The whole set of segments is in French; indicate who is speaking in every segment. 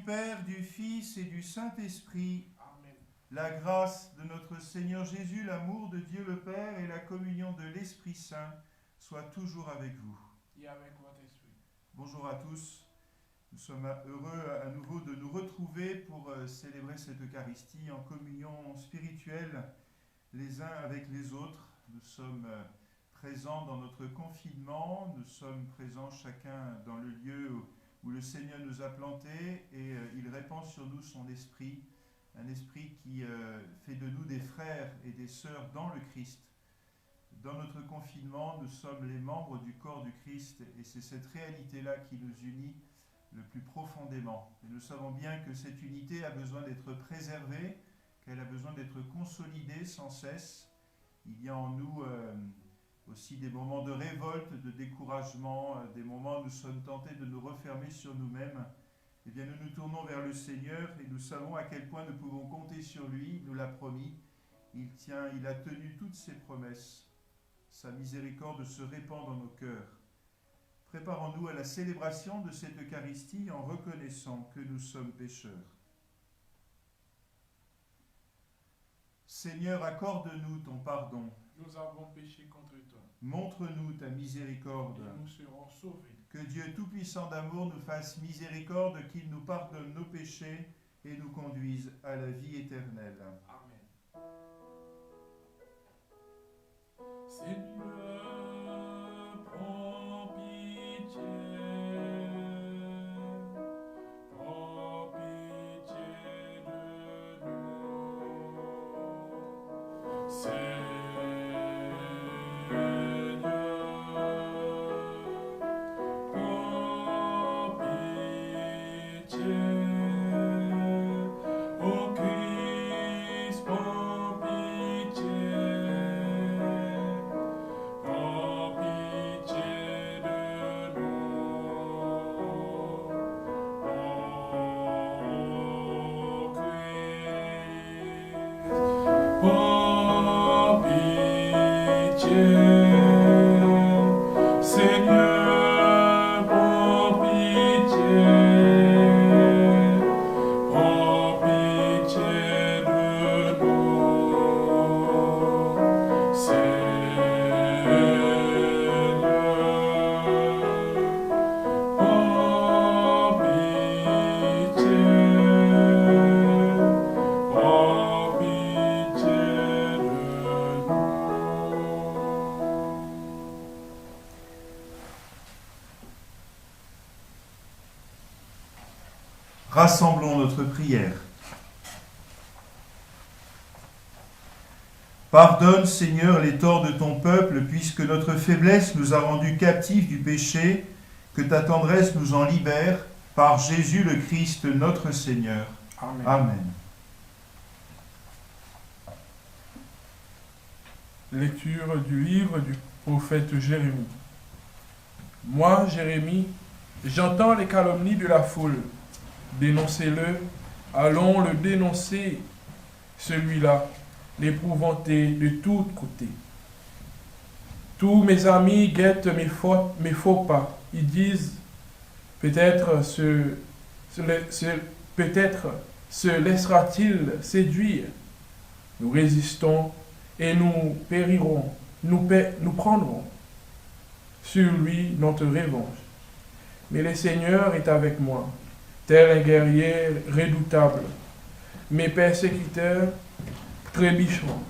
Speaker 1: Père, du Fils et du Saint-Esprit,
Speaker 2: Amen.
Speaker 1: la grâce de notre Seigneur Jésus, l'amour de Dieu le Père et la communion de l'Esprit Saint soient toujours avec vous.
Speaker 2: Et avec votre esprit.
Speaker 1: Bonjour à tous. Nous sommes heureux à nouveau de nous retrouver pour célébrer cette Eucharistie en communion spirituelle les uns avec les autres. Nous sommes présents dans notre confinement, nous sommes présents chacun dans le lieu où le Seigneur nous a plantés et il répand sur nous son esprit, un esprit qui fait de nous des frères et des sœurs dans le Christ. Dans notre confinement, nous sommes les membres du corps du Christ et c'est cette réalité-là qui nous unit le plus profondément. Et nous savons bien que cette unité a besoin d'être préservée, qu'elle a besoin d'être consolidée sans cesse. Il y a en nous aussi des moments de révolte, de découragement, des moments où nous sommes tentés de nous refermer sur nous-mêmes. Eh bien, nous nous tournons vers le Seigneur et nous savons à quel point nous pouvons compter sur lui. Il nous l'a promis. Il a tenu toutes ses promesses. Sa miséricorde se répand dans nos cœurs. Préparons-nous à la célébration de cette Eucharistie en reconnaissant que nous sommes pécheurs. Seigneur, accorde-nous ton pardon.
Speaker 2: Nous avons péché contre toi.
Speaker 1: Montre-nous ta miséricorde.
Speaker 2: Et nous serons sauvés.
Speaker 1: Que Dieu Tout-Puissant d'amour nous fasse miséricorde, qu'il nous pardonne nos péchés et nous conduise à la vie éternelle.
Speaker 2: Amen. Seigneur, prends pitié. Prends pitié de nous. Seigneur, prends pitié. Ô Christ, prends pitié. Prends pitié de nous. Ô Christ, prends pitié. Seigneur, prends pitié. Prends pitié de nous. Seigneur, prends pitié. Prends pitié de nous.
Speaker 1: Rassemblons notre prière. Pardonne, Seigneur, les torts de ton peuple, puisque notre faiblesse nous a rendus captifs du péché, que ta tendresse nous en libère, par Jésus le Christ, notre Seigneur.
Speaker 2: Amen.
Speaker 1: Amen.
Speaker 2: Lecture du livre du prophète Jérémie. Moi, Jérémie, j'entends les calomnies de la foule. Dénoncez-le, allons le dénoncer, celui-là, l'épouvanter de tous côtés. Tous mes amis guettent mes faux pas. Ils disent, peut-être peut-être se laissera-t-il séduire. Nous résistons et nous périrons, nous prendrons sur lui notre revanche. Mais le Seigneur est avec moi, tel un guerrier redoutable. Mes persécuteurs trébucheront,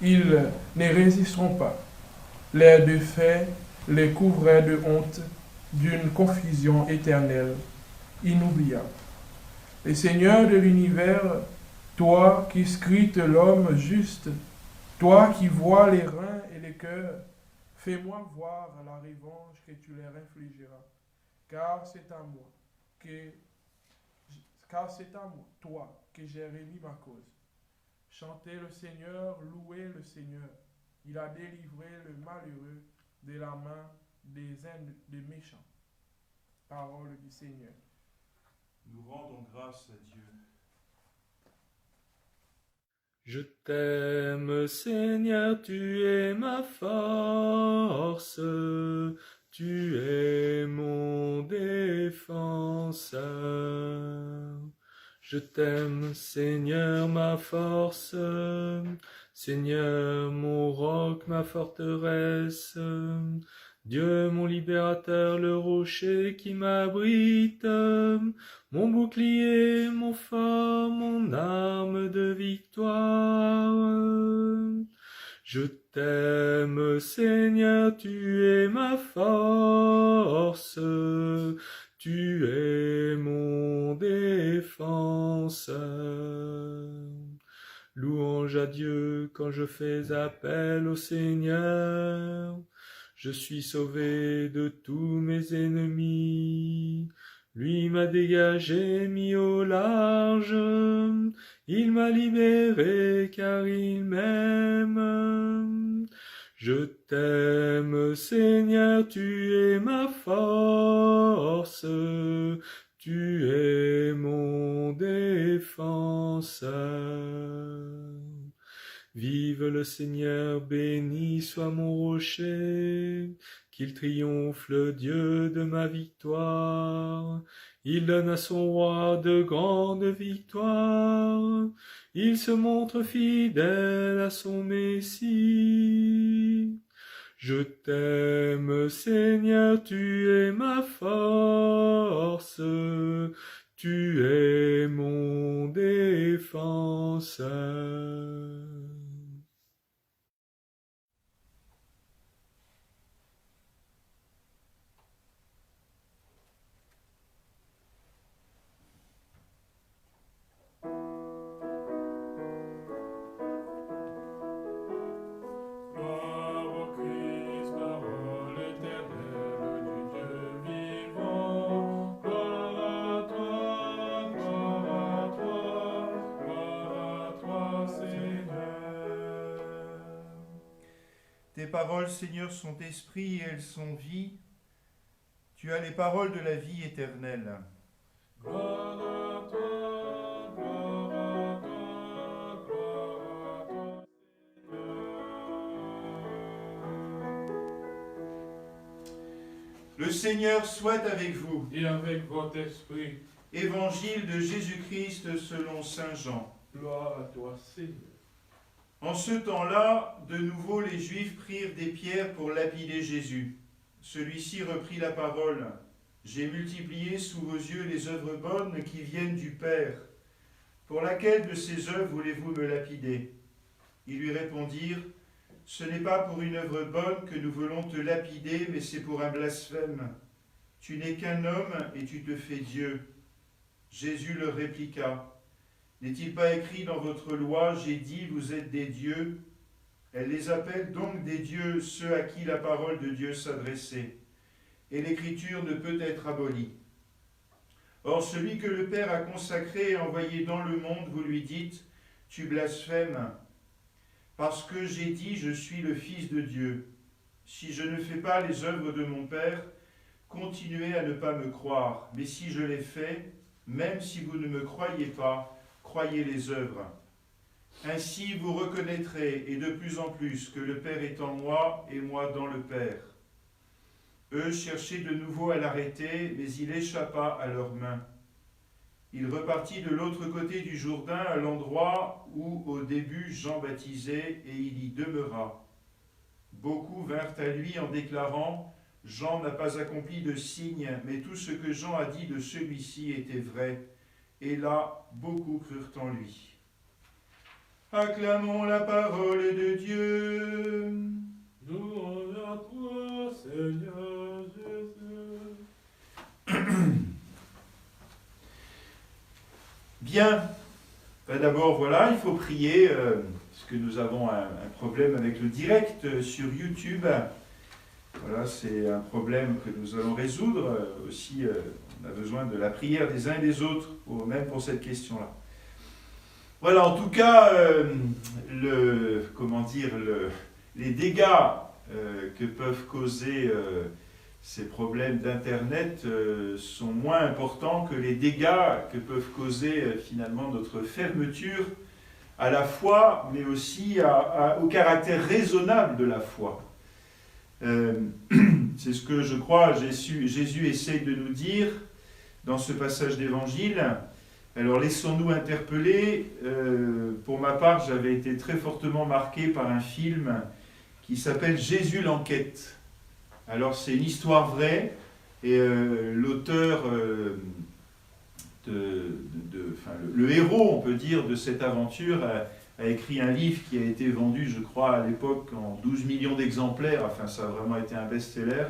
Speaker 2: ils ne résisteront pas. L'air de fait les couvrait de honte, d'une confusion éternelle, inoubliable. Le Seigneur de l'univers, toi qui scrutes l'homme juste, toi qui vois les reins et les cœurs, fais-moi voir la revanche que tu leur infligeras, car c'est à moi, toi, que j'ai remis ma cause. Chantez le Seigneur, louez le Seigneur. Il a délivré le malheureux de la main des méchants. Parole du Seigneur.
Speaker 1: Nous rendons grâce à Dieu.
Speaker 3: Je t'aime, Seigneur, tu es ma force, tu es mon défenseur. Je t'aime, Seigneur, ma force, Seigneur, mon roc, ma forteresse, Dieu, mon libérateur, le rocher qui m'abrite, mon bouclier, mon phare, mon arme de victoire. Je t'aime, Seigneur, tu es ma force, tu es mon défenseur. Louange à Dieu quand je fais appel au Seigneur. Je suis sauvé de tous mes ennemis. Lui m'a dégagé, mis au large. Il m'a libéré car il m'aime. Je t'aime, Seigneur, tu es ma force. Tu es mon défenseur. Vive le Seigneur, béni soit mon rocher, qu'il triomphe le Dieu de ma victoire. Il donne à son roi de grandes victoires, il se montre fidèle à son Messie. Je t'aime, Seigneur, tu es ma force, tu es mon défenseur.
Speaker 1: Tes paroles, Seigneur, sont esprit et elles sont vie. Tu as les paroles de la vie éternelle.
Speaker 2: Gloire à toi, gloire à toi, gloire à toi, Seigneur.
Speaker 1: Le Seigneur soit avec vous.
Speaker 2: Et avec votre esprit,
Speaker 1: Évangile de Jésus-Christ selon saint Jean.
Speaker 2: gloire à toi, Seigneur.
Speaker 1: En ce temps-là, de nouveau les Juifs prirent des pierres pour lapider Jésus. Celui-ci reprit la parole. « J'ai multiplié sous vos yeux les œuvres bonnes qui viennent du Père. Pour laquelle de ces œuvres voulez-vous me lapider ?» Ils lui répondirent, « Ce n'est pas pour une œuvre bonne que nous voulons te lapider, mais c'est pour un blasphème. Tu n'es qu'un homme et tu te fais Dieu. » Jésus leur répliqua, « N'est-il pas écrit dans votre loi, j'ai dit, vous êtes des dieux ?» Elle les appelle donc des dieux, ceux à qui la parole de Dieu s'adressait. Et l'écriture ne peut être abolie. Or, celui que le Père a consacré et envoyé dans le monde, vous lui dites, « Tu blasphèmes, parce que j'ai dit, je suis le Fils de Dieu. Si je ne fais pas les œuvres de mon Père, continuez à ne pas me croire. Mais si je les fais, même si vous ne me croyez pas, croyez les œuvres. Ainsi vous reconnaîtrez, et de plus en plus, que le Père est en moi et moi dans le Père. » Eux cherchaient de nouveau à l'arrêter, mais il échappa à leurs mains. Il repartit de l'autre côté du Jourdain, à l'endroit où au début Jean baptisait, et il y demeura. Beaucoup vinrent à lui en déclarant, « Jean n'a pas accompli de signe, mais tout ce que Jean a dit de celui-ci était vrai. » Et là, beaucoup crurent en lui. Acclamons la parole de Dieu.
Speaker 2: Louange à toi, Seigneur Jésus.
Speaker 1: Bien. D'abord, voilà, il faut prier, parce que nous avons un problème avec le direct sur YouTube. Voilà, c'est un problème que nous allons résoudre. Aussi, on a besoin de la prière des uns et des autres, même pour cette question-là. Voilà, en tout cas, les dégâts que peuvent causer ces problèmes d'Internet sont moins importants que les dégâts que peuvent causer finalement notre fermeture à la foi, mais aussi au caractère raisonnable de la foi. C'est ce que je crois Jésus essaye de nous dire dans ce passage d'évangile. Alors laissons-nous interpeller. Pour ma part, j'avais été très fortement marqué par un film qui s'appelle Jésus l'enquête. Alors c'est une histoire vraie, et l'auteur, le héros, on peut dire, de cette aventure a écrit un livre qui a été vendu, je crois, à l'époque en 12 millions d'exemplaires. Enfin, ça a vraiment été un best-seller.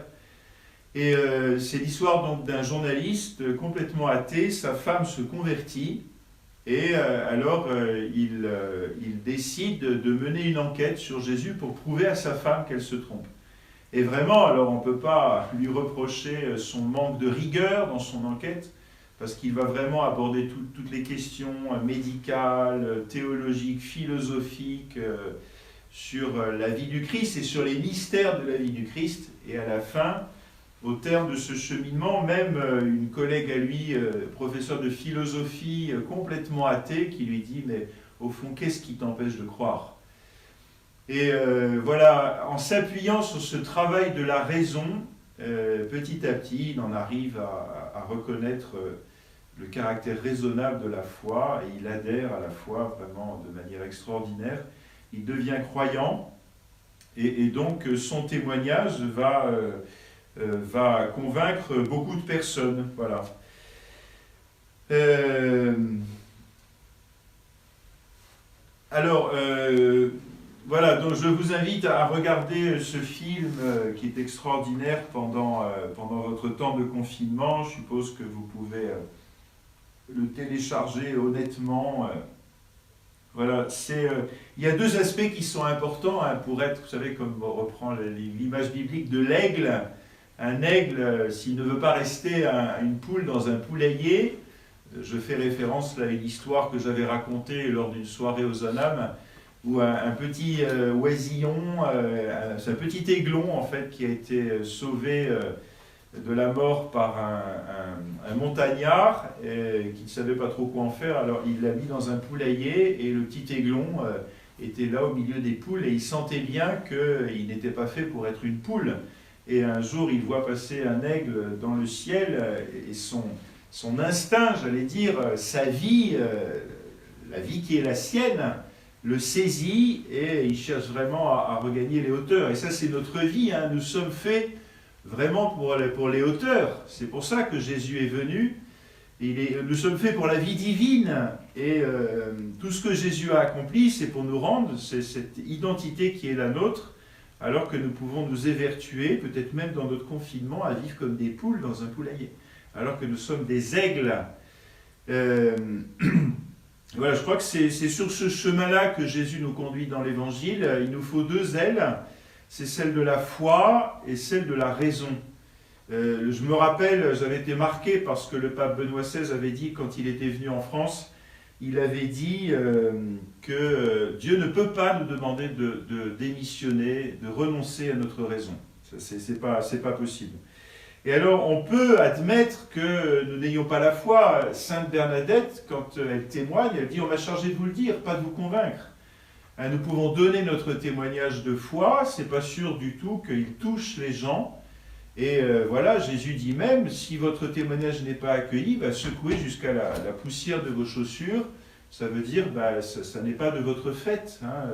Speaker 1: Et c'est l'histoire donc d'un journaliste complètement athée. Sa femme se convertit, et alors il décide de mener une enquête sur Jésus pour prouver à sa femme qu'elle se trompe. Et vraiment, alors on ne peut pas lui reprocher son manque de rigueur dans son enquête, parce qu'il va vraiment aborder toutes les questions médicales, théologiques, philosophiques, sur la vie du Christ et sur les mystères de la vie du Christ. Et à la fin, au terme de ce cheminement, même une collègue à lui, professeur de philosophie, complètement athée, qui lui dit « Mais au fond, qu'est-ce qui t'empêche de croire ?» Et voilà, en s'appuyant sur ce travail de la raison, petit à petit, il en arrive à reconnaître le caractère raisonnable de la foi, et il adhère à la foi vraiment de manière extraordinaire. Il devient croyant, et donc son témoignage va convaincre beaucoup de personnes. Voilà. Voilà, donc je vous invite à regarder ce film qui est extraordinaire pendant votre temps de confinement. Je suppose que vous pouvez le télécharger honnêtement. Voilà, il y a deux aspects qui sont importants pour être, vous savez, comme on reprend l'image biblique de l'aigle. Un aigle, s'il ne veut pas rester une poule dans un poulailler, je fais référence là à une histoire que j'avais racontée lors d'une soirée aux Anam, où un petit oisillon, c'est un petit aiglon en fait, qui a été sauvé de la mort par un montagnard qui ne savait pas trop quoi en faire. Alors il l'a mis dans un poulailler, et le petit aiglon était là au milieu des poules, et il sentait bien qu'il n'était pas fait pour être une poule. Et un jour il voit passer un aigle dans le ciel, et son instinct, j'allais dire, sa vie, la vie qui est la sienne, le saisit, et il cherche vraiment à regagner les hauteurs. Et ça, c'est notre vie, hein. Nous sommes faits vraiment pour les hauteurs. C'est pour ça que Jésus est venu. Nous sommes faits pour la vie divine, et tout ce que Jésus a accompli, c'est pour nous rendre cette identité qui est la nôtre, alors que nous pouvons nous évertuer, peut-être même dans notre confinement, à vivre comme des poules dans un poulailler, alors que nous sommes des aigles. Voilà, je crois que c'est sur ce chemin-là que Jésus nous conduit dans l'Évangile. Il nous faut deux ailes, c'est celle de la foi et celle de la raison. Je me rappelle, j'avais été marqué parce que le pape Benoît XVI avait dit, quand il était venu en France, il avait dit que Dieu ne peut pas nous demander de démissionner, de renoncer à notre raison. C'est pas possible. Et alors, on peut admettre que nous n'ayons pas la foi. Sainte Bernadette, quand elle témoigne, elle dit « On m'a chargé de vous le dire, pas de vous convaincre. » Nous pouvons donner notre témoignage de foi, c'est pas sûr du tout qu'il touche les gens. Et voilà, Jésus dit même, si votre témoignage n'est pas accueilli, secouez jusqu'à la poussière de vos chaussures. Ça veut dire, ça n'est pas de votre fait. Hein.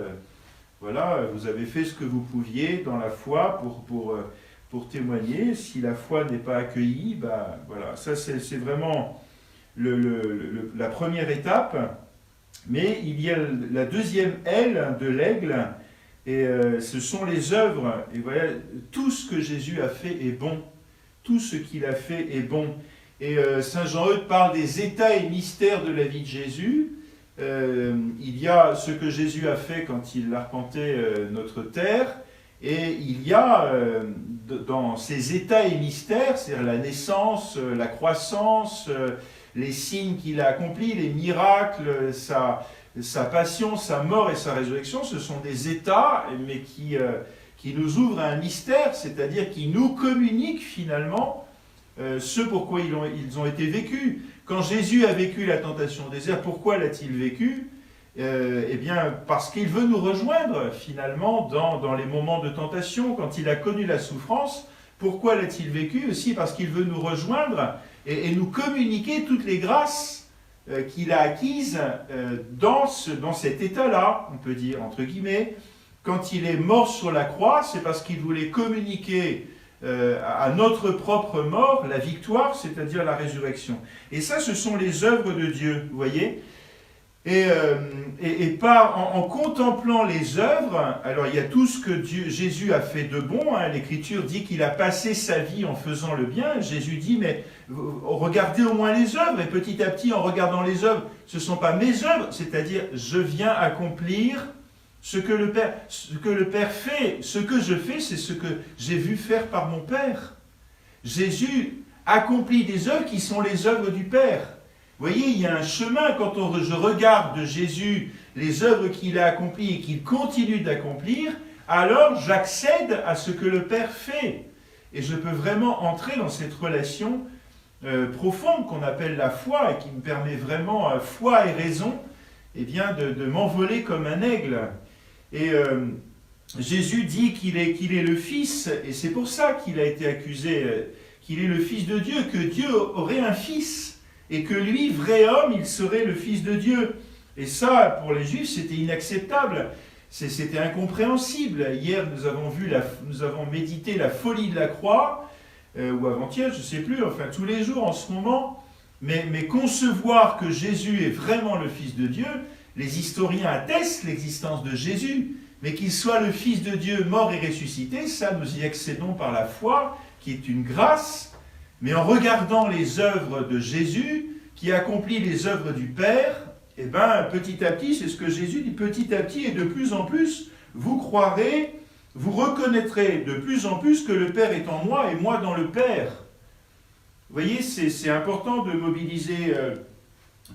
Speaker 1: Voilà, vous avez fait ce que vous pouviez dans la foi pour témoigner. Si la foi n'est pas accueillie, voilà, ça c'est vraiment la première étape. Mais il y a la deuxième aile de l'aigle, et ce sont les œuvres. Et voilà, tout ce que Jésus a fait est bon. Tout ce qu'il a fait est bon. Et Saint Jean-Eudes parle des états et mystères de la vie de Jésus. Il y a ce que Jésus a fait quand il arpentait notre terre, et il y a dans ces états et mystères, c'est-à-dire la naissance, la croissance, les signes qu'il a accomplis, les miracles, sa passion, sa mort et sa résurrection, ce sont des états, mais qui nous ouvrent à un mystère, c'est-à-dire qui nous communiquent finalement ce pourquoi ils ont été vécus. Quand Jésus a vécu la tentation au désert, pourquoi l'a-t-il vécu ? Eh bien, parce qu'il veut nous rejoindre finalement dans les moments de tentation. Quand il a connu la souffrance, pourquoi l'a-t-il vécu ? Aussi parce qu'il veut nous rejoindre et nous communiquer toutes les grâces qu'il a acquise dans cet état-là, on peut dire, entre guillemets. Quand il est mort sur la croix, c'est parce qu'il voulait communiquer à notre propre mort la victoire, c'est-à-dire la résurrection. Et ça, ce sont les œuvres de Dieu, vous voyez. Et pas en contemplant les œuvres, alors il y a tout ce que Jésus a fait de bon, hein, l'Écriture dit qu'il a passé sa vie en faisant le bien, Jésus dit, mais regardez au moins les œuvres, et petit à petit, en regardant les œuvres, ce ne sont pas mes œuvres, c'est-à-dire, je viens accomplir ce que le Père fait, ce que je fais, c'est ce que j'ai vu faire par mon Père. Jésus accomplit des œuvres qui sont les œuvres du Père. Vous voyez, il y a un chemin quand je regarde de Jésus les œuvres qu'il a accomplies et qu'il continue d'accomplir, alors j'accède à ce que le Père fait. Et je peux vraiment entrer dans cette relation profonde qu'on appelle la foi et qui me permet vraiment, foi et raison, eh bien, de m'envoler comme un aigle. Et Jésus dit qu'il est le Fils, et c'est pour ça qu'il a été accusé, qu'il est le Fils de Dieu, que Dieu aurait un Fils. Et que lui, vrai homme, il serait le Fils de Dieu. Et ça, pour les Juifs, c'était inacceptable. C'était incompréhensible. Hier, nous avons médité la folie de la croix, ou avant-hier, je ne sais plus, enfin tous les jours en ce moment. Mais concevoir que Jésus est vraiment le Fils de Dieu, les historiens attestent l'existence de Jésus. Mais qu'il soit le Fils de Dieu mort et ressuscité, ça, nous y accédons par la foi, qui est une grâce. Mais en regardant les œuvres de Jésus, qui accomplit les œuvres du Père, eh bien, petit à petit, c'est ce que Jésus dit, petit à petit et de plus en plus, vous croirez, vous reconnaîtrez de plus en plus que le Père est en moi et moi dans le Père. Vous voyez, c'est important de mobiliser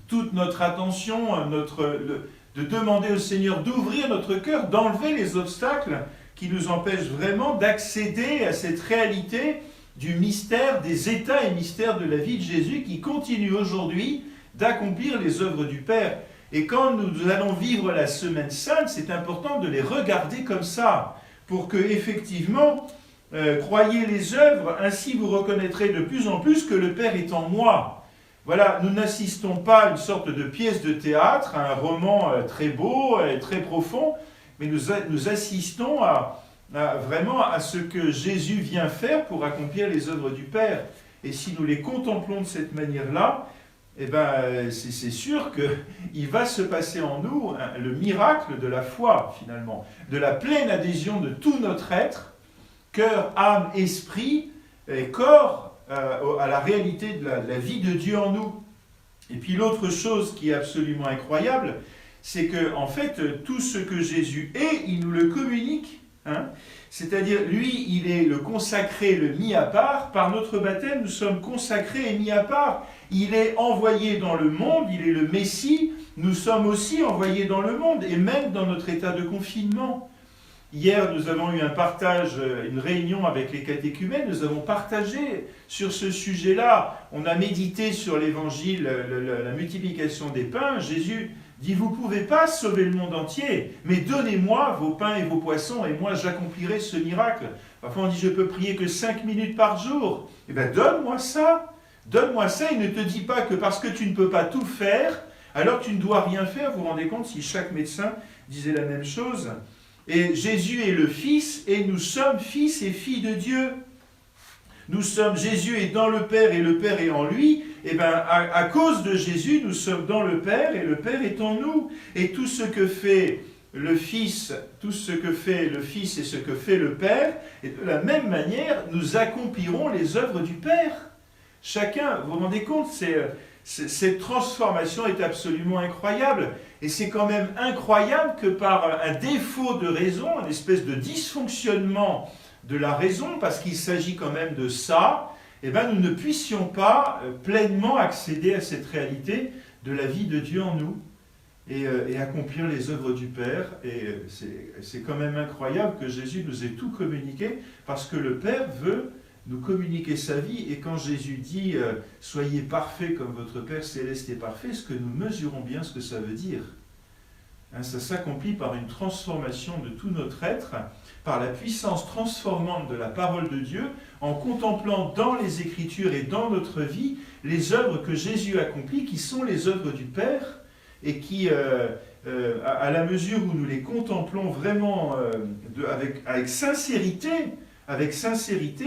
Speaker 1: toute notre attention, de demander au Seigneur d'ouvrir notre cœur, d'enlever les obstacles qui nous empêchent vraiment d'accéder à cette réalité du mystère, des états et mystères de la vie de Jésus qui continue aujourd'hui d'accomplir les œuvres du Père. Et quand nous allons vivre la Semaine Sainte, c'est important de les regarder comme ça, pour que, effectivement, croyez les œuvres, ainsi vous reconnaîtrez de plus en plus que le Père est en moi. Voilà, nous n'assistons pas à une sorte de pièce de théâtre, à un roman très beau et très profond, mais nous assistons vraiment à ce que Jésus vient faire pour accomplir les œuvres du Père. Et si nous les contemplons de cette manière-là, eh ben, c'est sûr qu'il va se passer en nous le miracle de la foi, finalement, de la pleine adhésion de tout notre être, cœur, âme, esprit et corps, à la réalité de la vie de Dieu en nous. Et puis l'autre chose qui est absolument incroyable, c'est que en fait, tout ce que Jésus est, il nous le communique. Hein, c'est-à-dire, lui, il est le consacré, le mis à part. Par notre baptême, nous sommes consacrés et mis à part. Il est envoyé dans le monde, il est le Messie. Nous sommes aussi envoyés dans le monde, et même dans notre état de confinement. Hier, nous avons eu un partage, une réunion avec les catéchumènes. Nous avons partagé sur ce sujet-là. On a médité sur l'évangile, la multiplication des pains. Jésus dit, vous ne pouvez pas sauver le monde entier, mais donnez-moi vos pains et vos poissons, et moi j'accomplirai ce miracle. Parfois on dit, je peux prier que 5 minutes par jour. Eh bien, donne-moi ça. Donne-moi ça, il ne te dit pas que parce que tu ne peux pas tout faire, alors tu ne dois rien faire. Vous vous rendez compte si chaque médecin disait la même chose? Et Jésus est le Fils, et nous sommes fils et filles de Dieu. Jésus est dans le Père et le Père est en lui. Et bien, à cause de Jésus, nous sommes dans le Père et le Père est en nous. Et tout ce que fait le Fils, tout ce que fait le Fils et ce que fait le Père, et de la même manière, nous accomplirons les œuvres du Père. Chacun, vous vous rendez compte, cette transformation est absolument incroyable. Et c'est quand même incroyable que par un défaut de raison, une espèce de dysfonctionnement de la raison, parce qu'il s'agit quand même de ça, eh bien, nous ne puissions pas pleinement accéder à cette réalité de la vie de Dieu en nous et accomplir les œuvres du Père. Et c'est quand même incroyable que Jésus nous ait tout communiqué, parce que le Père veut nous communiquer sa vie. Et quand Jésus dit « Soyez parfaits comme votre Père céleste est parfait », ce que nous mesurons bien ce que ça veut dire. Ça s'accomplit par une transformation de tout notre être, par la puissance transformante de la parole de Dieu, en contemplant dans les Écritures et dans notre vie les œuvres que Jésus accomplit, qui sont les œuvres du Père, et qui, à la mesure où nous les contemplons vraiment avec sincérité,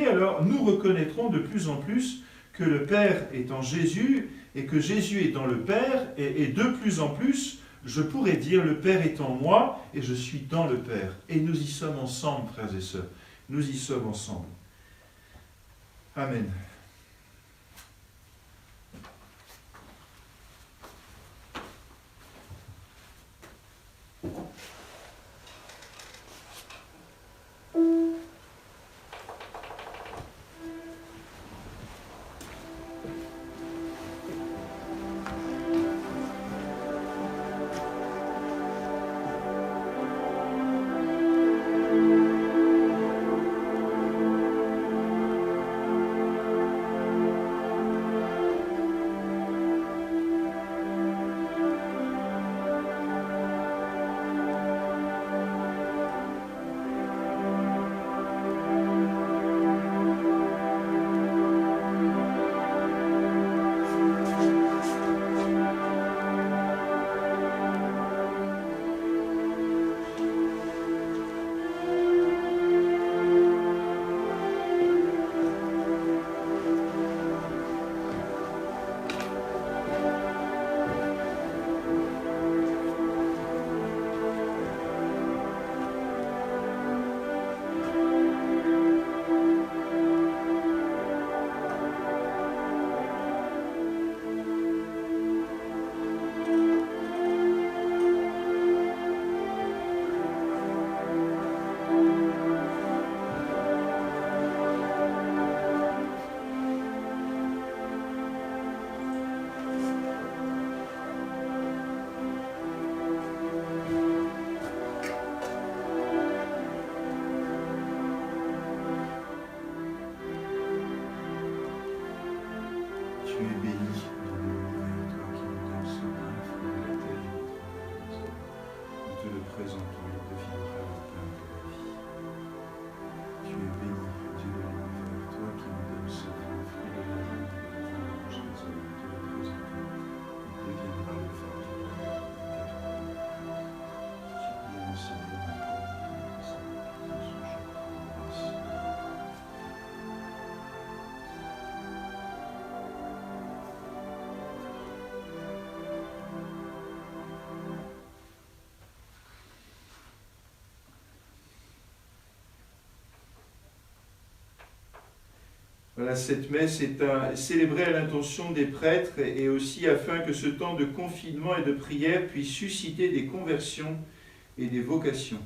Speaker 1: alors nous reconnaîtrons de plus en plus que le Père est en Jésus, et que Jésus est dans le Père, et de plus en plus, je pourrais dire, le Père est en moi, et je suis dans le Père. Et nous y sommes ensemble, frères et sœurs. Nous y sommes ensemble. Amen. Tu es béni dans l'univers, toi qui nous donnes ce pain, fruit de la terre et notre maison. Nous te le présentons, il deviendra le pain de la vie. Tu es béni, Dieu de l'univers, toi qui nous donnes ce pain, fruit de la terre et notre maison. Nous te le présentons, il deviendra le phare du royaume éternel. Supplions, Seigneur, pour nous, dans ce jour de grâce. Voilà, cette messe est célébrée à l'intention des prêtres et aussi afin que ce temps de confinement et de prière puisse susciter des conversions et des vocations.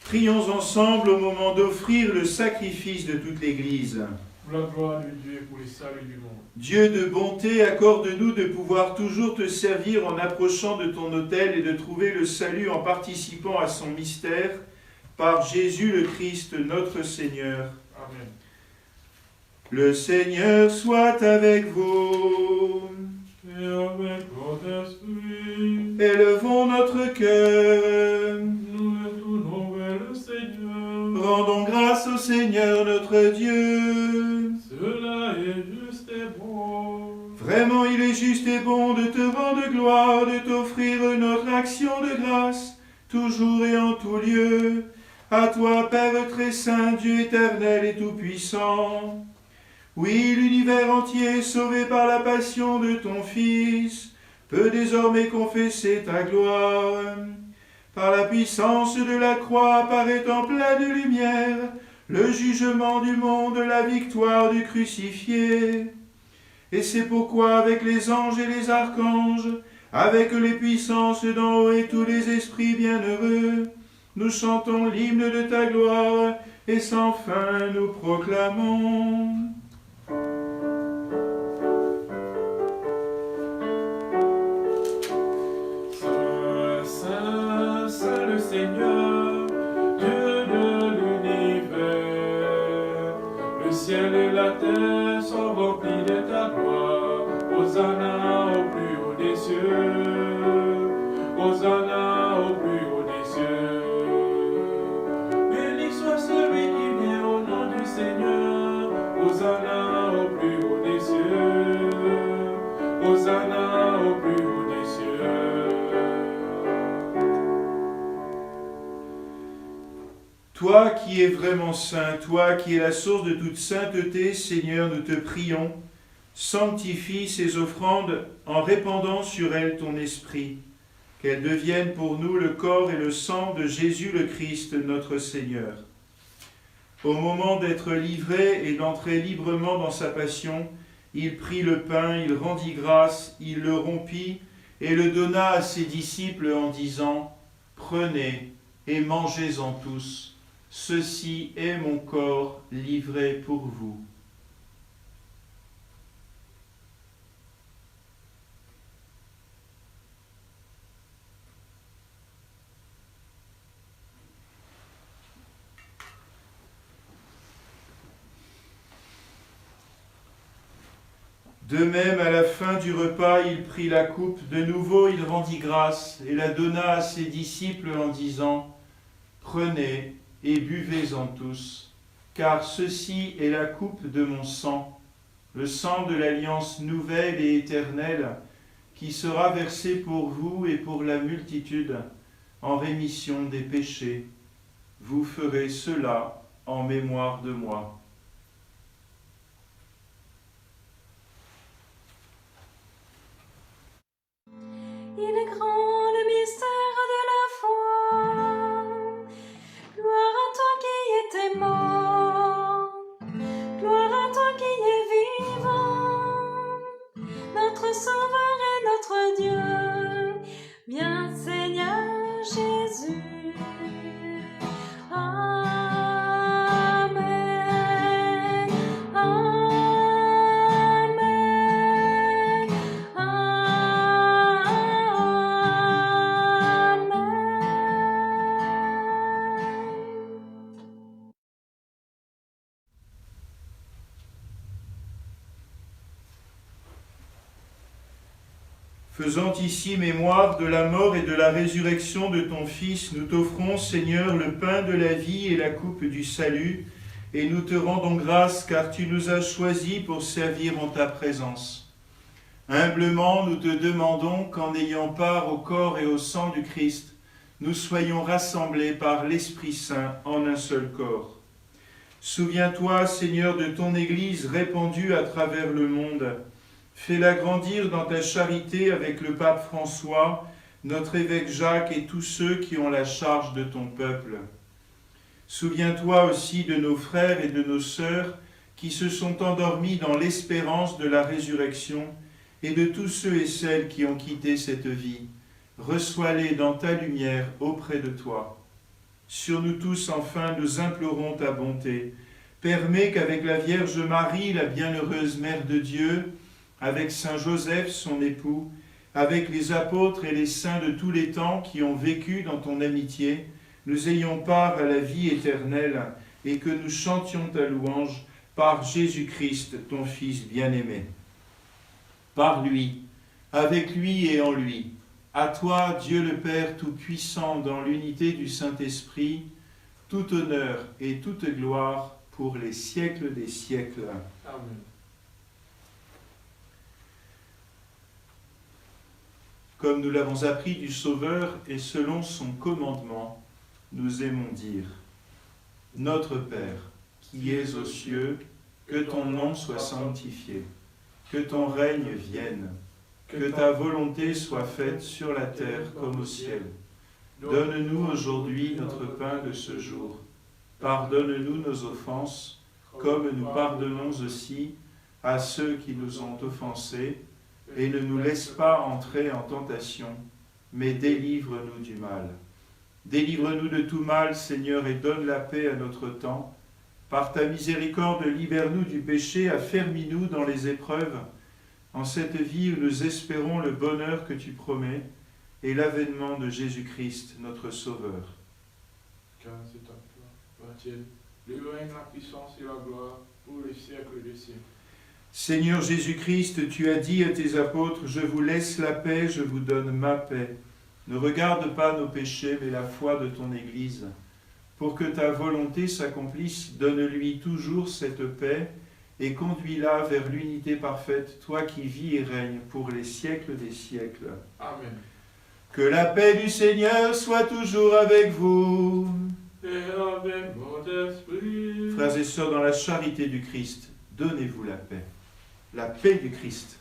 Speaker 1: Prions ensemble au moment d'offrir le sacrifice de toute l'Église.
Speaker 2: Pour la gloire de Dieu et pour le salut du monde.
Speaker 1: Dieu de bonté, accorde-nous de pouvoir toujours te servir en approchant de ton autel et de trouver le salut en participant à son mystère, par Jésus le Christ notre Seigneur.
Speaker 2: Amen.
Speaker 1: Le Seigneur soit avec vous.
Speaker 2: Et avec votre esprit,
Speaker 1: Élevons notre cœur.
Speaker 2: nous retournons vers le Seigneur.
Speaker 1: Rendons grâce au Seigneur notre Dieu.
Speaker 2: Cela est juste et bon.
Speaker 1: Vraiment, il est juste et bon de te rendre gloire, de t'offrir notre action de grâce, toujours et en tout lieu. À toi, Père très saint, Dieu éternel et tout-puissant. Oui, l'univers entier, sauvé par la passion de ton Fils, peut désormais confesser ta gloire. Par la puissance de la croix apparaît en pleine lumière le jugement du monde, la victoire du crucifié. Et c'est pourquoi, avec les anges et les archanges, avec les puissances d'en haut et tous les esprits bienheureux, nous chantons l'hymne de ta gloire, et sans fin nous proclamons.
Speaker 2: Saint, Saint, Saint le Seigneur, Dieu de l'univers, le ciel et la terre sont remplis de ta gloire. Hosanna au plus haut des cieux.
Speaker 1: Toi qui es vraiment saint, toi qui es la source de toute sainteté, Seigneur, nous te prions, sanctifie ces offrandes en répandant sur elles ton esprit, qu'elles deviennent pour nous le corps et le sang de Jésus le Christ, notre Seigneur. Au moment d'être livré et d'entrer librement dans sa passion, il prit le pain, il rendit grâce, il le rompit et le donna à ses disciples en disant « Prenez et mangez-en tous, ceci est mon corps livré pour vous. » De même, à la fin du repas, il prit la coupe. De nouveau, il rendit grâce et la donna à ses disciples en disant « Prenez et buvez-en tous, car ceci est la coupe de mon sang, le sang de l'alliance nouvelle et éternelle, qui sera versé pour vous et pour la multitude en rémission des péchés. Vous ferez cela en mémoire de moi. »
Speaker 4: Il est grand le mystère de la foi. Gloire à toi qui étais mort. Gloire à toi qui es vivant. Notre Sauveur et notre Dieu. Bien Seigneur Jésus. Amen. Amen.
Speaker 1: Faisant ici mémoire de la mort et de la résurrection de ton Fils, nous t'offrons, Seigneur, le pain de la vie et la coupe du salut, et nous te rendons grâce car tu nous as choisis pour servir en ta présence. Humblement, nous te demandons qu'en ayant part au corps et au sang du Christ, nous soyons rassemblés par l'Esprit Saint en un seul corps. Souviens-toi, Seigneur, de ton Église répandue à travers le monde. Fais-la grandir dans ta charité avec le pape François, notre évêque Jacques et tous ceux qui ont la charge de ton peuple. Souviens-toi aussi de nos frères et de nos sœurs qui se sont endormis dans l'espérance de la résurrection et de tous ceux et celles qui ont quitté cette vie. Reçois-les dans ta lumière auprès de toi. Sur nous tous, enfin, nous implorons ta bonté. Permets qu'avec la Vierge Marie, la bienheureuse Mère de Dieu, avec Saint Joseph, son époux, avec les apôtres et les saints de tous les temps qui ont vécu dans ton amitié, nous ayons part à la vie éternelle et que nous chantions ta louange par Jésus-Christ, ton Fils bien-aimé. Par lui, avec lui et en lui, à toi, Dieu le Père Tout-Puissant, dans l'unité du Saint-Esprit, tout honneur et toute gloire pour les siècles des siècles.
Speaker 2: Amen.
Speaker 1: Comme nous l'avons appris du Sauveur et selon son commandement, nous aimons dire « Notre Père, qui es aux cieux, que ton nom soit sanctifié, que ton règne vienne, que ta volonté soit faite sur la terre comme au ciel. Donne-nous aujourd'hui notre pain de ce jour. Pardonne-nous nos offenses, comme nous pardonnons aussi à ceux qui nous ont offensés, et ne nous laisse pas entrer en tentation, mais délivre-nous du mal. Délivre-nous de tout mal, Seigneur, et donne la paix à notre temps. Par ta miséricorde, libère-nous du péché, affermis-nous dans les épreuves, en cette vie où nous espérons le bonheur que tu promets et l'avènement de Jésus-Christ, notre Sauveur.
Speaker 2: Car c'est à toi, Père, le règne, la puissance et la gloire pour les siècles des siècles.
Speaker 1: Seigneur Jésus-Christ, tu as dit à tes apôtres, « Je vous laisse la paix, je vous donne ma paix. Ne regarde pas nos péchés, mais la foi de ton Église. Pour que ta volonté s'accomplisse, donne-lui toujours cette paix et conduis-la vers l'unité parfaite, toi qui vis et règnes pour les siècles des siècles.
Speaker 2: Amen.
Speaker 1: Que la paix du Seigneur soit toujours avec vous.
Speaker 2: Et avec
Speaker 1: Frères et sœurs, dans la charité du Christ, donnez-vous la paix. La paix du Christ.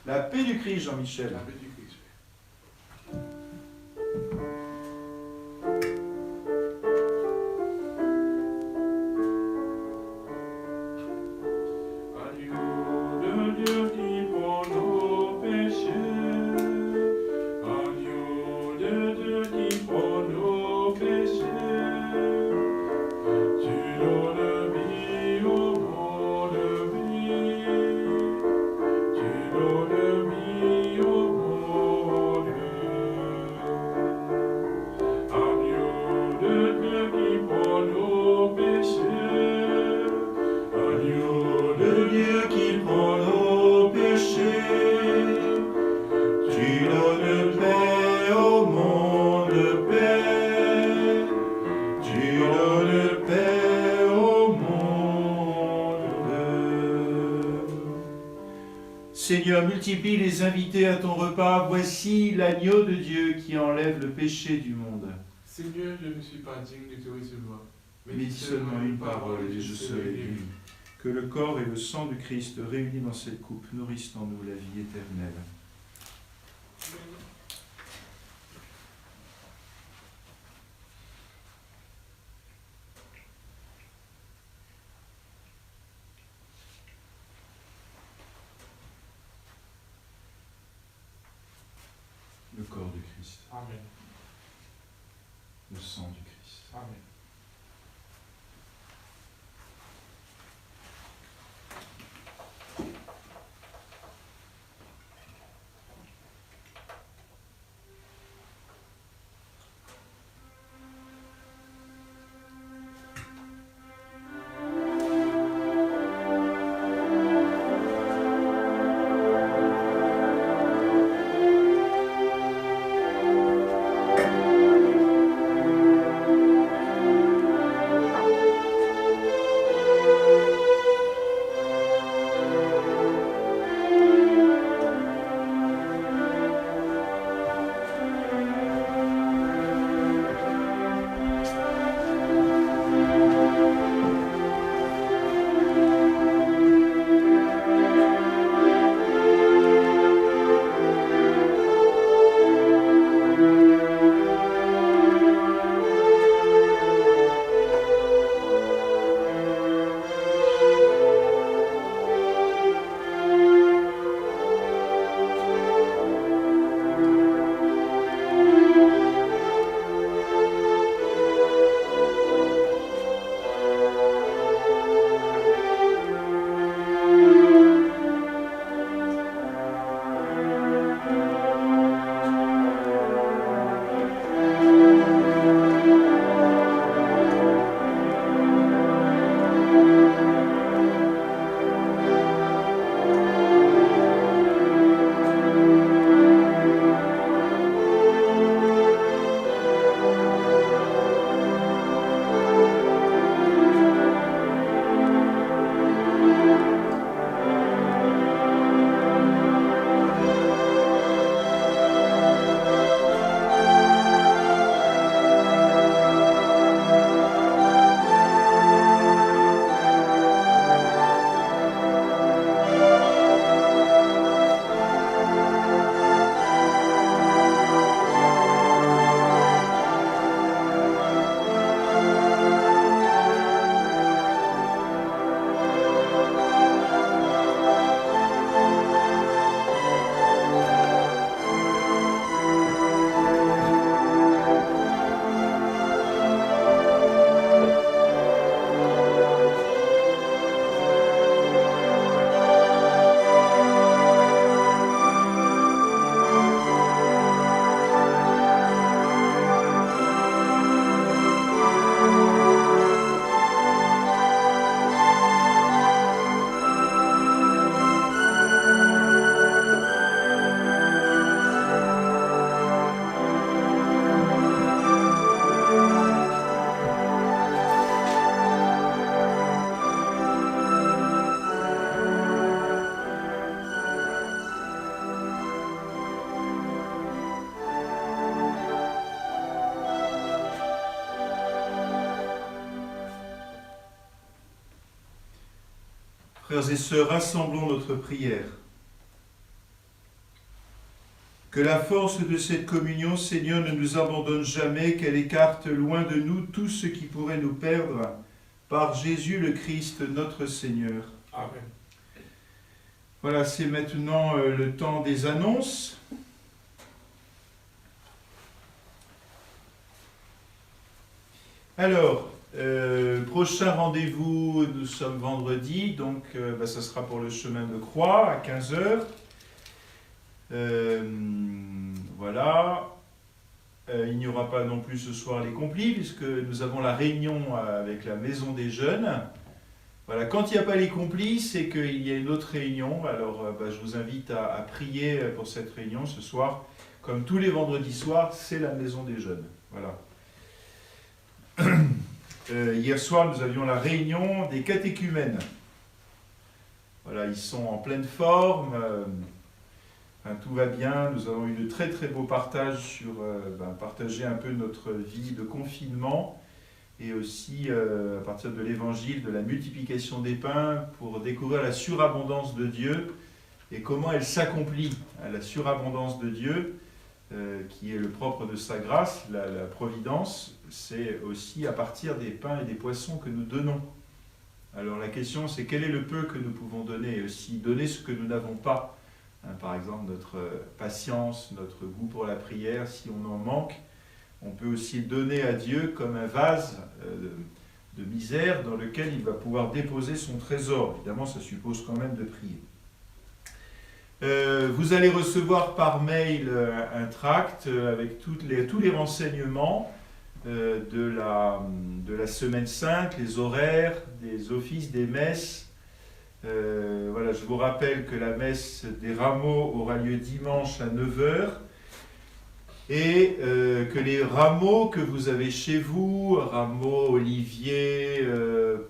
Speaker 1: La paix du Christ, Jean-Michel.
Speaker 2: La paix du Christ. Agneau de Dieu qui prend nos péchés. Agneau de Dieu qui prend nos péchés. Tu donnes vie au monde, vie. Tu donnes vie au monde. Agneau de Dieu qui prend nos péchés. Agneau
Speaker 1: De Dieu qui prend nos péchés, tu donnes paix au monde, paix. Tu donnes paix au monde. Seigneur, multiplie les invités à ton repas. Voici l'agneau de Dieu qui enlève le péché du monde.
Speaker 2: Seigneur, je ne suis pas digne de te recevoir,
Speaker 1: Mais dis seulement une parole et je serai guéri. Que le corps et le sang du Christ réunis dans cette coupe nourrissent en nous la vie éternelle. Le corps du Christ,
Speaker 2: Amen.
Speaker 1: le sang du Christ.
Speaker 2: Amen.
Speaker 1: Frères et sœurs, rassemblons notre prière. Que la force de cette communion, Seigneur, ne nous abandonne jamais, qu'elle écarte loin de nous tout ce qui pourrait nous perdre, par Jésus le Christ, notre Seigneur.
Speaker 2: Amen.
Speaker 1: Voilà, c'est maintenant le temps des annonces. Alors, prochain rendez-vous, nous sommes vendredi, donc ça sera pour le chemin de croix à 15h. Voilà. Il n'y aura pas non plus ce soir les complis, puisque nous avons la réunion avec la maison des jeunes. Voilà, quand il n'y a pas les complis, c'est qu'il y a une autre réunion. Alors, je vous invite à prier pour cette réunion ce soir. Comme tous les vendredis soirs, c'est la maison des jeunes. Voilà. Hier soir, nous avions la réunion des catéchumènes. Voilà, ils sont en pleine forme. Tout va bien. Nous avons eu de très très beaux partages sur partager un peu notre vie de confinement et aussi à partir de l'évangile de la multiplication des pains pour découvrir la surabondance de Dieu et comment elle s'accomplit. La surabondance de Dieu qui est le propre de sa grâce, la providence, c'est aussi à partir des pains et des poissons que nous donnons. Alors la question c'est quel est le peu que nous pouvons donner et aussi donner ce que nous n'avons pas. Par exemple notre patience, notre goût pour la prière, si on en manque, on peut aussi le donner à Dieu comme un vase de misère dans lequel il va pouvoir déposer son trésor. Évidemment ça suppose quand même de prier. Vous allez recevoir par mail un tract avec tous les renseignements de la semaine sainte, les horaires, des offices, des messes. Voilà, je vous rappelle que la messe des rameaux aura lieu dimanche à 9h et que les rameaux que vous avez chez vous, rameaux, oliviers,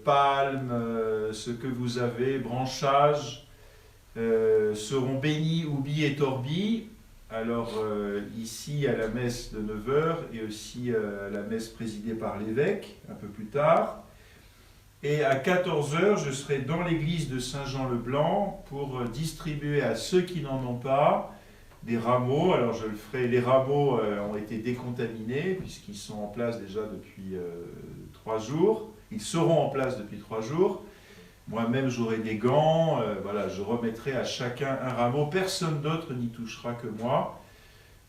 Speaker 1: palmes, ce que vous avez, branchages, seront bénis, oubis et torbis. Alors ici à la messe de 9h et aussi à la messe présidée par l'évêque un peu plus tard. Et à 14h, je serai dans l'église de Saint-Jean-le-Blanc pour distribuer à ceux qui n'en ont pas des rameaux. Alors je le ferai, les rameaux ont été décontaminés puisqu'ils sont en place déjà depuis 3 jours. Ils seront en place depuis 3 jours. Moi-même, j'aurai des gants, voilà, je remettrai à chacun un rameau. Personne d'autre n'y touchera que moi.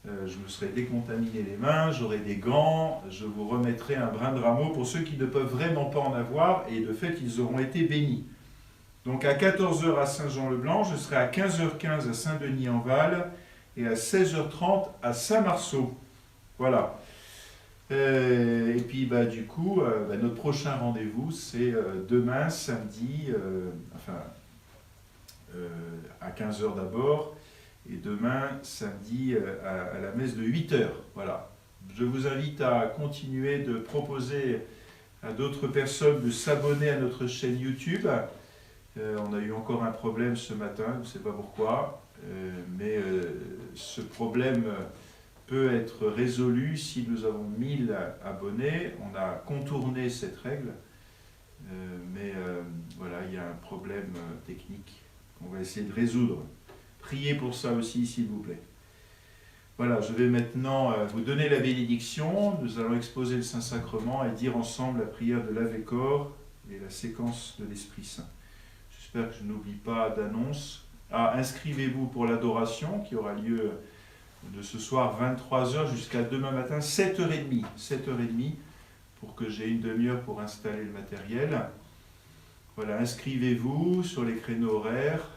Speaker 1: Je me serai décontaminé les mains, j'aurai des gants, je vous remettrai un brin de rameau pour ceux qui ne peuvent vraiment pas en avoir, et de fait, ils auront été bénis. Donc à 14h à Saint-Jean-le-Blanc, je serai à 15h15 à Saint-Denis-en-Val, et à 16h30 à Saint-Marceau. Voilà. Et puis du coup, notre prochain rendez-vous, c'est demain, samedi, à 15h d'abord, et demain, samedi, à la messe de 8h. Voilà. Je vous invite à continuer de proposer à d'autres personnes de s'abonner à notre chaîne YouTube. On a eu encore un problème ce matin, je ne sais pas pourquoi, mais ce problème peut être résolu si nous avons 1000 abonnés. On a contourné cette règle, mais voilà, il y a un problème technique qu'on va essayer de résoudre. Priez pour ça aussi, s'il vous plaît. Voilà, je vais maintenant vous donner la bénédiction. Nous allons exposer le Saint-Sacrement et dire ensemble la prière de l'Ave-Corps et la séquence de l'Esprit Saint. J'espère que je n'oublie pas d'annonce. Inscrivez-vous pour l'adoration qui aura lieu de ce soir 23h jusqu'à demain matin 7h30. 7h30 pour que j'ai une demi-heure pour installer le matériel. Voilà, inscrivez-vous sur les créneaux horaires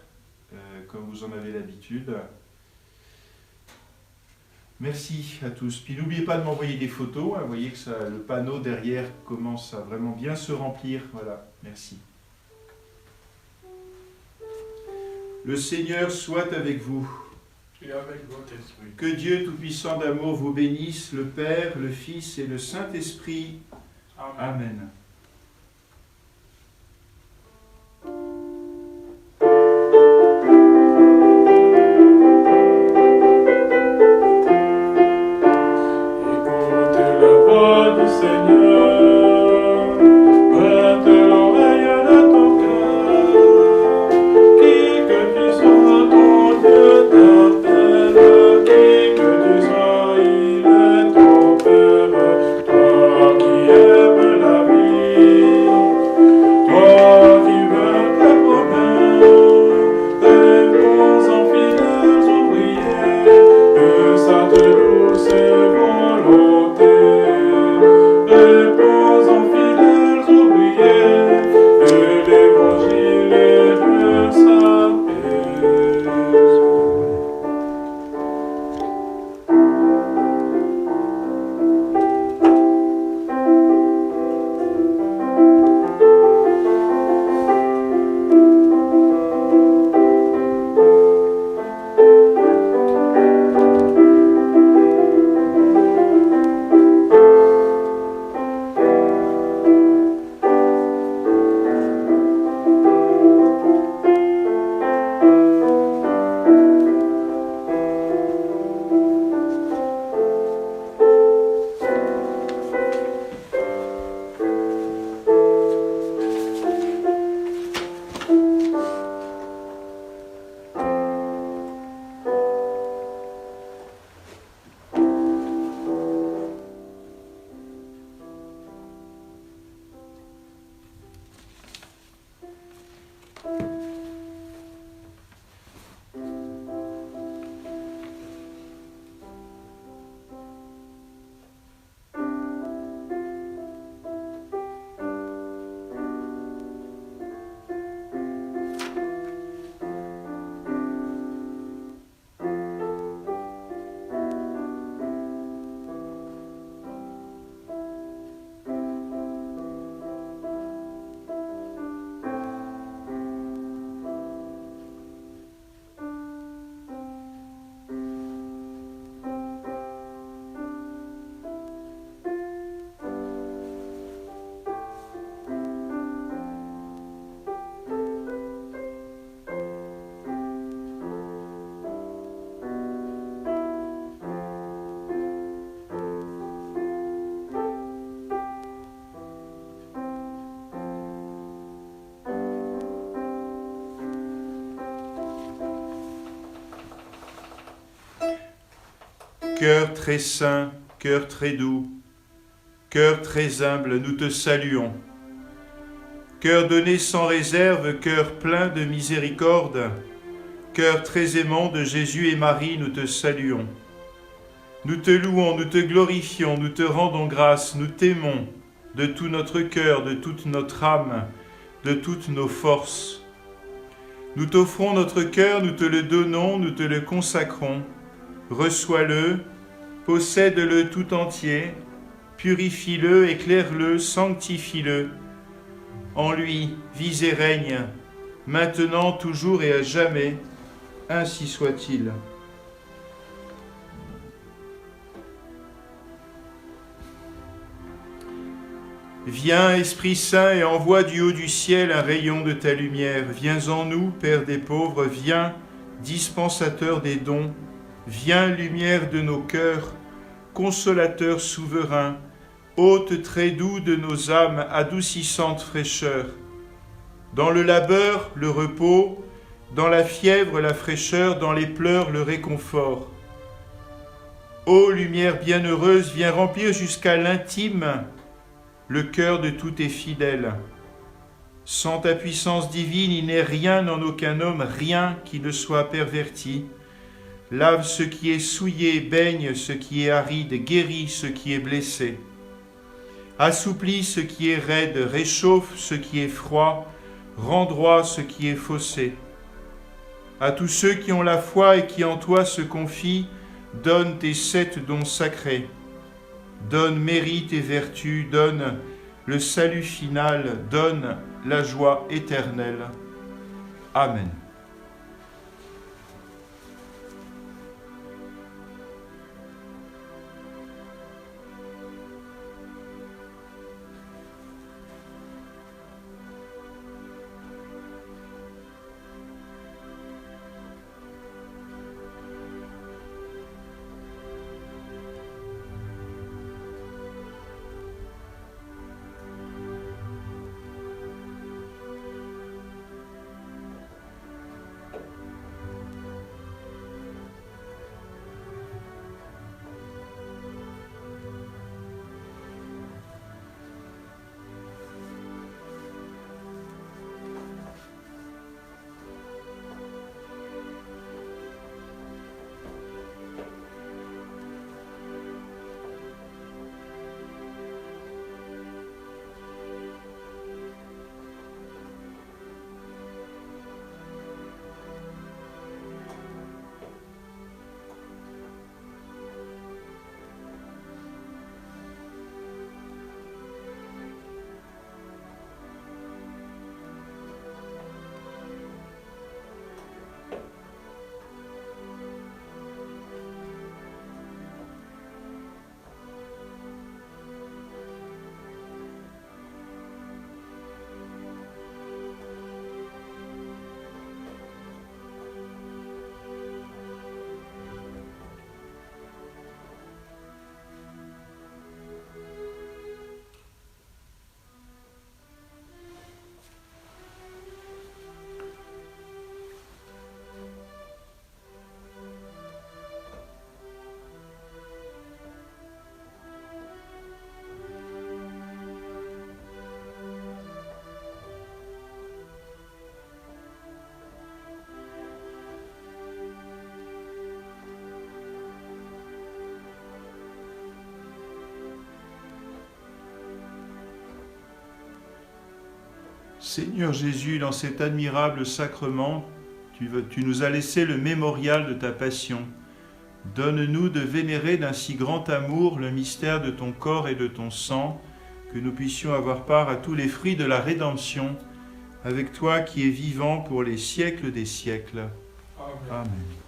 Speaker 1: comme vous en avez l'habitude. Merci à tous. Puis n'oubliez pas de m'envoyer des photos. Vous voyez que le panneau derrière commence à vraiment bien se remplir. Voilà, merci. Le Seigneur soit avec vous.
Speaker 2: Et avec votre esprit.
Speaker 1: Que Dieu Tout-Puissant d'amour vous bénisse, le Père, le Fils et le Saint-Esprit.
Speaker 2: Amen.
Speaker 1: Amen.
Speaker 2: Seigneur, prête l'oreille de ton cœur.
Speaker 1: Cœur très saint, cœur très doux, cœur très humble, nous te saluons. Cœur donné sans réserve, cœur plein de miséricorde, cœur très aimant de Jésus et Marie, nous te saluons. Nous te louons, nous te glorifions, nous te rendons grâce, nous t'aimons de tout notre cœur, de toute notre âme, de toutes nos forces. Nous t'offrons notre cœur, nous te le donnons, nous te le consacrons. Reçois-le, possède-le tout entier, purifie-le, éclaire-le, sanctifie-le. En lui, vis et règne, maintenant, toujours et à jamais, ainsi soit-il. Viens, Esprit Saint, et envoie du haut du ciel un rayon de ta lumière. Viens en nous, Père des pauvres, viens, dispensateur des dons, viens, lumière de nos cœurs, consolateur souverain, hôte très doux de nos âmes, adoucissante fraîcheur. Dans le labeur, le repos, dans la fièvre, la fraîcheur, dans les pleurs, le réconfort. Ô lumière bienheureuse, viens remplir jusqu'à l'intime le cœur de tous tes fidèles. Sans ta puissance divine, il n'est rien en aucun homme, rien qui ne soit perverti. Lave ce qui est souillé, baigne ce qui est aride, guéris ce qui est blessé. Assouplis ce qui est raide, réchauffe ce qui est froid, rends droit ce qui est faussé. À tous ceux qui ont la foi et qui en toi se confient, donne tes 7 dons sacrés. Donne mérite et vertu, donne le salut final, donne la joie éternelle. Amen. Seigneur Jésus, dans cet admirable sacrement, tu nous as laissé le mémorial de ta passion. Donne-nous de vénérer d'un si grand amour le mystère de ton corps et de ton sang, que nous puissions avoir part à tous les fruits de la rédemption, avec toi qui es vivant pour les siècles des siècles.
Speaker 2: Amen.
Speaker 1: Amen.